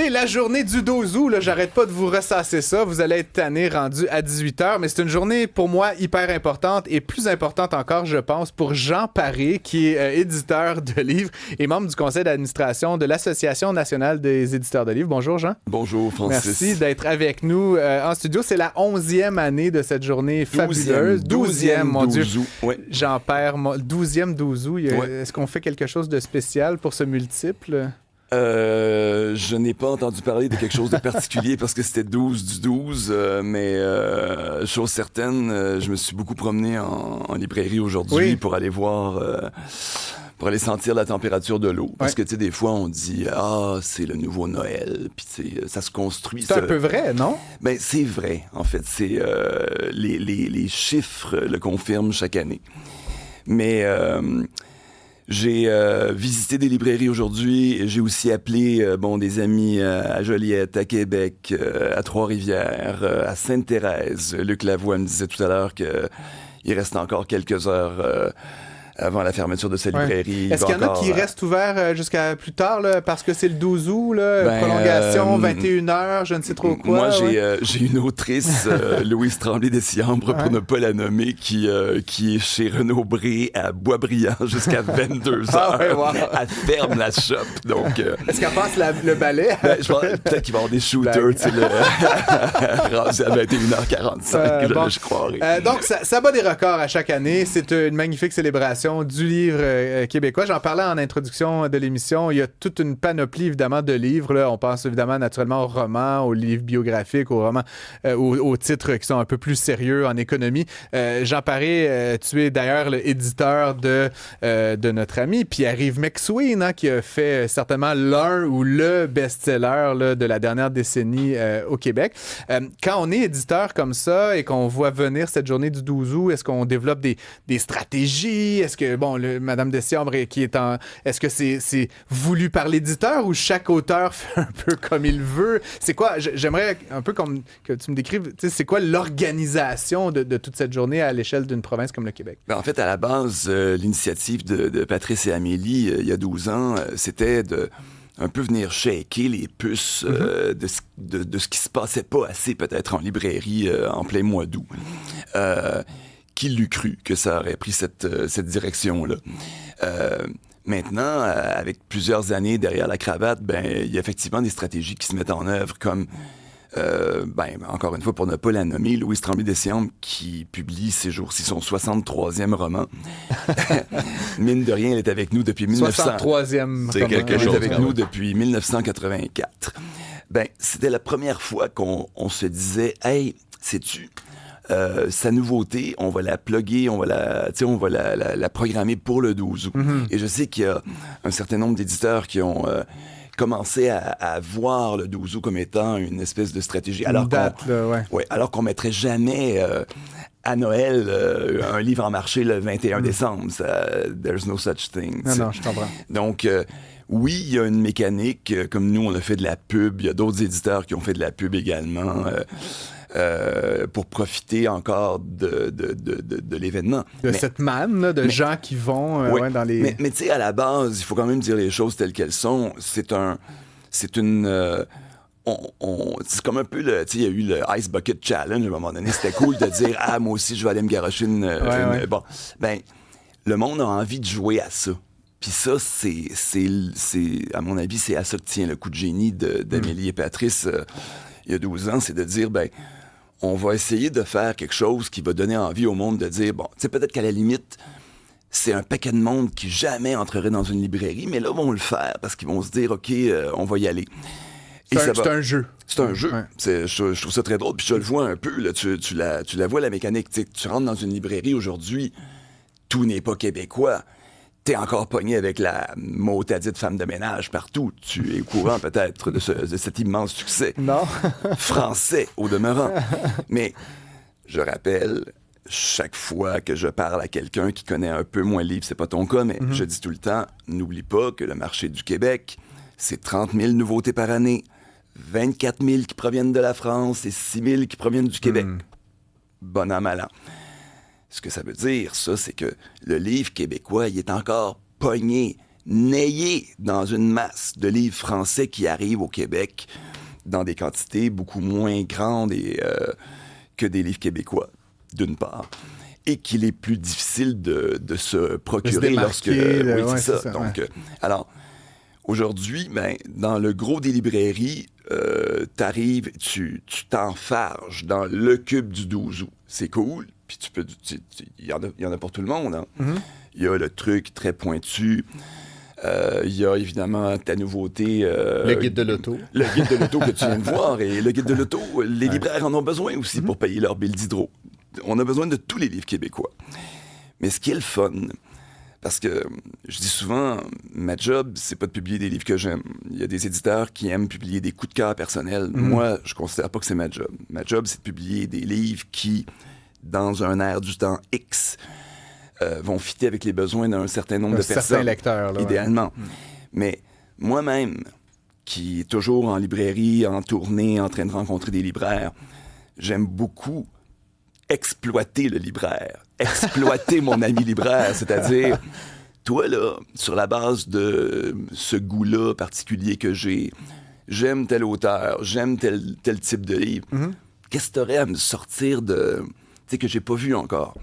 C'est la journée du 12 août. Là, j'arrête pas de vous ressasser ça. Vous allez être tanné rendu à 18h. Mais c'est une journée, pour moi, hyper importante et plus importante encore, je pense, pour Jean Paré, qui est éditeur de livres et membre du conseil d'administration de l'Association nationale des éditeurs de livres. Bonjour, Jean. Bonjour, Francis. Merci d'être avec nous en studio. C'est la 11e année de cette journée fabuleuse. 12e, mon Dieu. Ouais. J'en perds. 12e 12 août. Est-ce qu'on fait quelque chose de spécial pour ce multiple? Je n'ai pas entendu parler de quelque chose de particulier parce que c'était 12 du 12, mais chose certaine, je me suis beaucoup promené en librairie aujourd'hui pour aller voir, pour aller sentir la température de l'eau. Parce que, tu sais, des fois, on dit « Ah, c'est le nouveau Noël », puis ça se construit. C'est un peu vrai, non? Ben, c'est vrai, en fait. C'est les chiffres le confirment chaque année. Mais... j'ai visité des librairies aujourd'hui. J'ai aussi appelé des amis à Joliette, à Québec, à Trois-Rivières, à Sainte-Thérèse. Luc Lavoie me disait tout à l'heure qu'il reste encore quelques heures avant la fermeture de sa librairie. Est-ce qu'il y en a qui restent ouverts jusqu'à plus tard, là, parce que c'est le 12 août, là, prolongation, 21h, je ne sais trop quoi. Moi, j'ai une autrice, Louise Tremblay-Dessiambre, pour ne pas la nommer, qui est chez Renaud Bré à Boisbriand jusqu'à 22h. Elle ferme la shop. Donc, est-ce qu'elle passe le balai? Peut-être qu'il va y avoir des shooters, tu sais, rendu à 21h45, je croirais. Donc, ça bat des records à chaque année. C'est une magnifique célébration du livre québécois. J'en parlais en introduction de l'émission. Il y a toute une panoplie, évidemment, de livres. Là. On pense évidemment, naturellement, aux romans, aux livres biographiques, aux romans, aux titres qui sont un peu plus sérieux en économie. Jean Paré, tu es d'ailleurs l'éditeur de notre ami Pierre-Yves McSween, qui a fait certainement l'un ou le best-seller là, de la dernière décennie au Québec. Quand on est éditeur comme ça et qu'on voit venir cette journée du 12 août, est-ce qu'on développe des stratégies? Est-ce que, Madame Dessiambre est-ce que c'est voulu par l'éditeur ou chaque auteur fait un peu comme il veut? C'est quoi? J'aimerais un peu que tu me décrives, c'est quoi l'organisation de toute cette journée à l'échelle d'une province comme le Québec? En fait, à la base, l'initiative de Patrice et Amélie, il y a 12 ans, c'était de un peu venir shaker les puces de ce qui se passait pas assez peut-être en librairie en plein mois d'août. Qui l'eût cru que ça aurait pris cette direction-là? Maintenant, avec plusieurs années derrière la cravate, il y a effectivement des stratégies qui se mettent en œuvre, comme, encore une fois, pour ne pas la nommer, Louise Tremblay-Dessiambre, qui publie ces jours-ci son 63e roman. Mine de rien, elle est avec nous depuis 1900. 63e C'est quelque chose. Elle est avec nous depuis 1984. C'était la première fois qu'on se disait, « Hey, sais-tu... sa nouveauté, on va la plugger, on va la programmer pour le 12 août. Et je sais qu'il y a un certain nombre d'éditeurs qui ont commencé à voir le 12 août comme étant une espèce de stratégie. Alors qu'on mettrait jamais à Noël un livre en marché le 21 décembre. There's no such thing. Non, je comprends. Donc... oui, il y a une mécanique, comme nous, on a fait de la pub. Il y a d'autres éditeurs qui ont fait de la pub également pour profiter encore de l'événement. Cette manne de gens qui vont dans les... Mais tu sais, à la base, il faut quand même dire les choses telles qu'elles sont. C'est comme un peu il y a eu le Ice Bucket Challenge à un moment donné. C'était cool de dire « Ah, moi aussi, je vais aller me garocher Bon, le monde a envie de jouer à ça. Puis ça, c'est à mon avis, c'est à ça que tient le coup de génie d'Amélie et Patrice il y a 12 ans, c'est de dire, on va essayer de faire quelque chose qui va donner envie au monde de dire, tu sais, peut-être qu'à la limite, c'est un paquet de monde qui jamais entrerait dans une librairie, mais là, vont le faire parce qu'ils vont se dire, OK, on va y aller. C'est un jeu. C'est un jeu. Ouais. Je trouve ça très drôle. Puis je le vois un peu, là, tu la vois, la mécanique. Tu rentres dans une librairie aujourd'hui, tout n'est pas québécois. T'es encore pogné avec la motadite femme de ménage partout. Tu es au courant peut-être de cet immense succès. Non. Français, au demeurant. Mais je rappelle, chaque fois que je parle à quelqu'un qui connaît un peu moins le livre, c'est pas ton cas, mais je dis tout le temps, n'oublie pas que le marché du Québec, c'est 30 000 nouveautés par année, 24 000 qui proviennent de la France et 6 000 qui proviennent du Québec. Bon an, mal an. Ce que ça veut dire, ça, c'est que le livre québécois, il est encore pogné n'ayez dans une masse de livres français qui arrivent au Québec dans des quantités beaucoup moins grandes que des livres québécois, d'une part, et qu'il est plus difficile de se procurer lorsque... Oui, c'est ça. Donc, alors, aujourd'hui, ben, dans le gros des librairies, t'arrives, tu t'enfarges dans le cube du 12 août. C'est cool, puis il y en a pour tout le monde. Hein? Il y a le truc très pointu. Il y a évidemment ta nouveauté. Le guide de l'auto. Le guide de l'auto que tu viens de voir. Et le guide de l'auto, les libraires en ont besoin aussi pour payer leur bill d'hydro. On a besoin de tous les livres québécois. Mais ce qui est le fun, parce que je dis souvent, ma job, c'est pas de publier des livres que j'aime. Il y a des éditeurs qui aiment publier des coups de cœur personnels. Moi, je considère pas que c'est ma job. Ma job, c'est de publier des livres qui, dans un air du temps X, vont fitter avec les besoins d'un certain nombre de personnes. Certains lecteurs, là, idéalement. Mais moi-même, qui est toujours en librairie, en tournée, en train de rencontrer des libraires, j'aime beaucoup exploiter le libraire, exploiter mon ami libraire, c'est-à-dire, toi, là, sur la base de ce goût-là particulier que j'ai, j'aime tel auteur, j'aime tel type de livre. Qu'est-ce que tu aurais à me sortir de... Tu sais, que j'ai pas vu encore?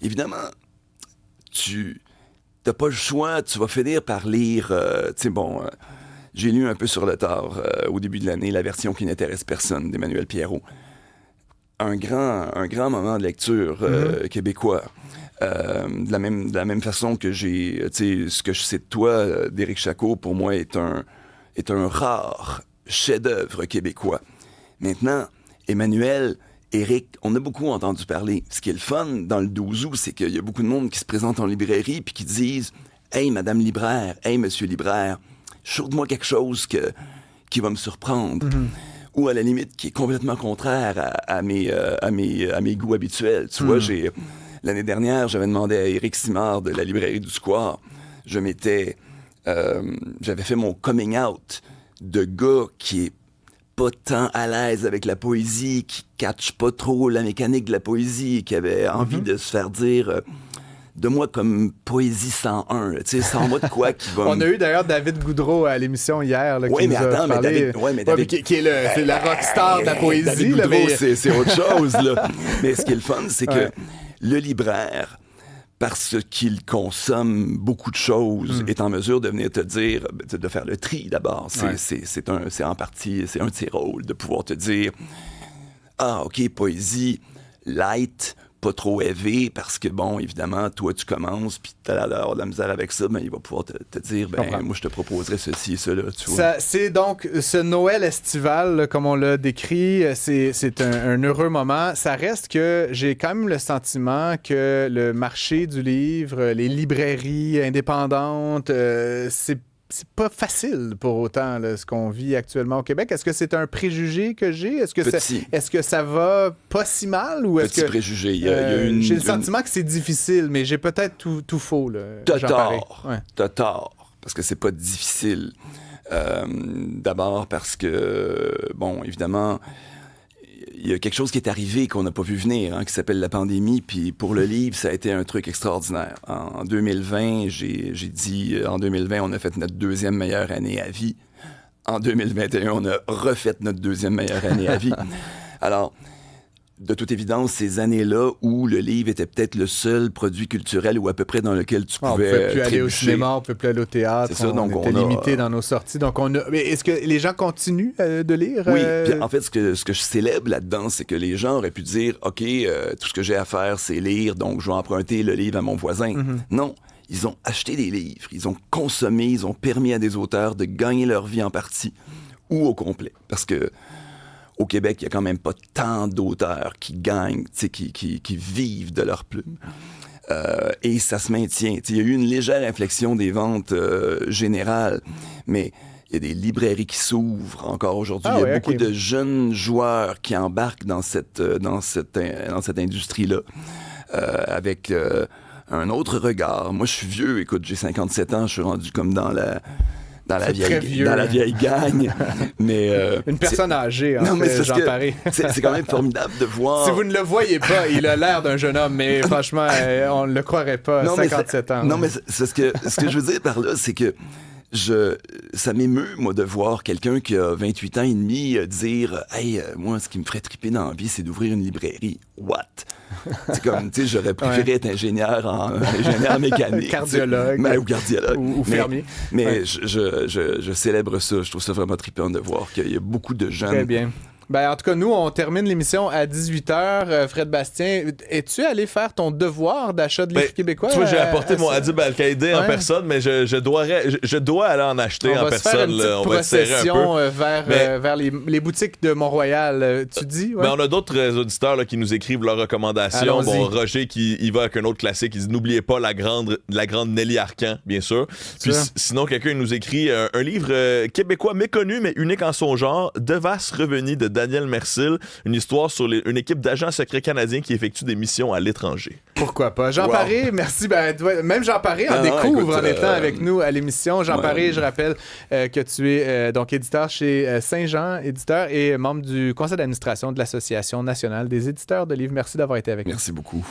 Évidemment, tu n'as pas le choix, tu vas finir par lire, tu sais, j'ai lu un peu sur le tard au début de l'année la version qui n'intéresse personne d'Emmanuel Pierrot. Un grand moment de lecture québécois. De la même façon que j'ai, tu sais, ce que je sais de toi, d'Éric Chacot, pour moi, est un rare chef-d'œuvre québécois. Maintenant, Emmanuel... Éric, on a beaucoup entendu parler. Ce qui est le fun dans le 12 août, c'est qu'il y a beaucoup de monde qui se présente en librairie puis qui disent « Hey, madame libraire, hey, monsieur libraire, chaude-moi quelque chose qui va me surprendre. Ou à la limite, qui est complètement contraire à mes goûts habituels. Tu vois, l'année dernière, j'avais demandé à Éric Simard de la librairie du Square. J'avais fait mon coming out de gars qui est pas tant à l'aise avec la poésie, qui catch pas trop la mécanique de la poésie, qui avait envie de se faire dire de moi comme Poésie 101, tu sais, sans moi de quoi qui va... On a eu d'ailleurs David Goudreau à l'émission hier, là, qui nous a parlé... David... qui est c'est la rockstar de la poésie. David Goudreau, mais... c'est autre chose, là. Mais ce qui est le fun, c'est que le libraire, parce qu'il consomme beaucoup de choses, est en mesure de venir te dire, de faire le tri d'abord. C'est en partie, c'est un de ses rôles, de pouvoir te dire, ah, OK, poésie light, pas trop élevé, parce que, bon, évidemment, toi, tu commences, puis tu as de la misère avec ça, ben, il va pouvoir te dire, moi, je te proposerais ceci et cela, tu vois. C'est donc ce Noël estival, là, comme on l'a décrit, c'est un heureux moment. Ça reste que j'ai quand même le sentiment que le marché du livre, les librairies indépendantes, c'est pas facile pour autant, là, ce qu'on vit actuellement au Québec. Est-ce que c'est un préjugé que j'ai? Est-ce que ça va pas si mal? Ou est-ce Petit préjugé. J'ai le sentiment que c'est difficile, mais j'ai peut-être tout faux. T'as tort. Ouais. T'as tort. Parce que c'est pas difficile. D'abord parce que, bon, évidemment... Il y a quelque chose qui est arrivé qu'on n'a pas vu venir, qui s'appelle la pandémie. Puis pour le livre, ça a été un truc extraordinaire. En 2020, j'ai dit, en 2020, on a fait notre deuxième meilleure année à vie. En 2021, on a refait notre deuxième meilleure année à vie. Alors, de toute évidence, ces années-là où le livre était peut-être le seul produit culturel ou à peu près dans lequel tu pouvais on ne pouvait plus aller au cinéma, on ne pouvait plus aller au théâtre, on était limité dans nos sorties. Donc mais est-ce que les gens continuent de lire? Oui, puis en fait, ce que je célèbre là-dedans, c'est que les gens auraient pu dire, OK, tout ce que j'ai à faire, c'est lire, donc je vais emprunter le livre à mon voisin. Non, ils ont acheté des livres, ils ont consommé, ils ont permis à des auteurs de gagner leur vie en partie ou au complet. Parce que au Québec, il n'y a quand même pas tant d'auteurs qui gagnent, qui vivent de leur plume. Et ça se maintient. Il y a eu une légère inflexion des ventes générales, mais il y a des librairies qui s'ouvrent encore aujourd'hui. Il y a beaucoup de jeunes joueurs qui embarquent dans cette industrie-là avec un autre regard. Moi, je suis vieux. Écoute, j'ai 57 ans. Je suis rendu comme dans très vieux. Dans la vieille gang. Mais, une personne âgée, en fait, Jean Paré. C'est quand même formidable de voir... Si vous ne le voyez pas, il a l'air d'un jeune homme, mais franchement, on ne le croirait pas, 57 ans. Non, mais c'est ce que je veux dire par là, c'est que ça m'émeut, moi, de voir quelqu'un qui a 28 ans et demi dire « Hey, moi, ce qui me ferait triper dans la vie, c'est d'ouvrir une librairie. What? » C'est comme, tu sais, j'aurais préféré être ingénieur mécanique. Cardiologue. Ou cardiologue. Ou fermier. Mais je célèbre ça. Je trouve ça vraiment trippant de voir qu'il y a beaucoup de jeunes... Très bien. Ben, en tout cas, nous, on termine l'émission à 18h. Fred Bastien, es-tu allé faire ton devoir d'achat de livres québécois? Tu vois, j'ai apporté mon Adib Al-Qaïdé en personne, mais je dois aller en acheter en personne. On va se faire une petite procession vers les boutiques de Montréal, tu dis? Ouais? Ben, on a d'autres auditeurs là, qui nous écrivent leurs recommandations. Allons-y. Bon, Roger qui y va avec un autre classique. Il dit « N'oubliez pas la grande Nelly Arcan, bien sûr. » Puis sinon, quelqu'un nous écrit un livre québécois méconnu, mais unique en son genre, « De vastes revenus » de Daniel Mercil, une histoire sur une équipe d'agents secrets canadiens qui effectue des missions à l'étranger. Pourquoi pas? Jean Paré, merci. Ben, même Jean Paré en découvre en étant avec nous à l'émission. Jean Paré, je rappelle que tu es donc éditeur chez Saint-Jean, éditeur et membre du conseil d'administration de l'Association nationale des éditeurs de livres. Merci d'avoir été avec nous. Merci beaucoup.